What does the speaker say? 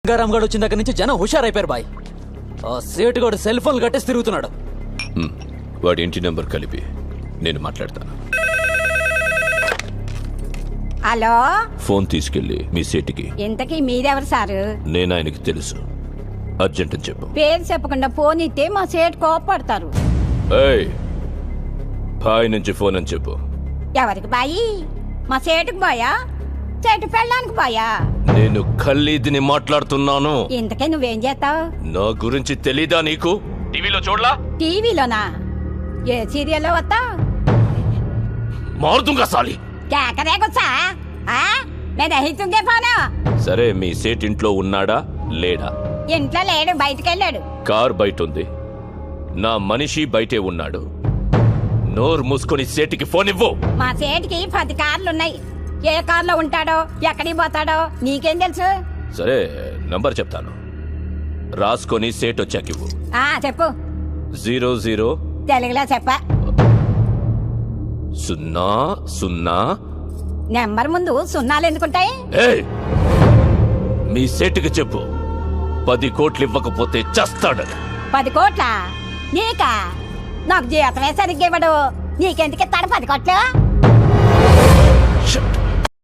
గంగారాం గడు వచ్చిన దగ్గర నుంచి జనం హుషారైపోయారు బాయ్. ఆ సేటు గడు సెల్ ఫోన్ కట్టేసి తిరుగుతున్నాడు. వాడి ఇంటి నెంబర్ కలిపి నేను మాట్లాడతాను. హలో, ఫోన్ తీసుకెళ్ళి మీ సేటికి. ఇంతకీ మీరెవరు సారు? నేను ఆయనకి తెలుసు, అర్జెంట్ అని చెప్పు. పేరు చెప్పకుండా ఫోన్ ఇస్తే మా సేటు కోపడతారు. ఏయ్, బాయ్ నుంచి ఫోన్ అని చెప్పు. ఎవరికి బాయి? మా సేటుకు బాయా, చెట్టు పెళ్ళడానికి బాయా? నేను ఖల్లీదిని మాట్లాడుతున్నాను. ఇంతకీ నువ్వేం చేస్తావు? నా గురించి తెలీదా నీకు? టీవీలో చూడలా? టీవీలోనా? ఏ సీరియల్లో వస్తా? మారుతుంగా సాలి. కేకరేకొచ్చా? నేను అహితుంగే ఫోను. సరే, మీ సేట్ ఇంట్లో ఉన్నాడా లేడా? ఇంట్లో లేడు, బయటకెళ్ళాడు. కార్ బయట ఉంది, నా మనిషి బయటే ఉన్నాడు. నోరు మూసుకొని సేటికి ఫోన్ ఇవ్వు. మా సేటుకి 10 కార్లున్నాయి. ఏ కార్లో ఉంటాడో, ఎక్కడికి పోతాడో నీకేం తెలుసు? సరే, నంబర్ చెప్తాను, రాసుకొని సేట్ వచ్చాకివ్వు. చెప్పు. 00 తెలుగులో చెప్పా. 00. నెంబర్ ముందు సున్నాలు ఎందుకుంటాయి? ఏయ్, మీ సేటుకి చెప్పు, 10 కోట్లు ఇవ్వకపోతే చస్తాడని. 10 కోట్ల? నీకా? నాకు జీతమే సరిగ్గా ఇవ్వడు. నీకెందుకు ఇస్తాడు 10 కోట్లు? Shit.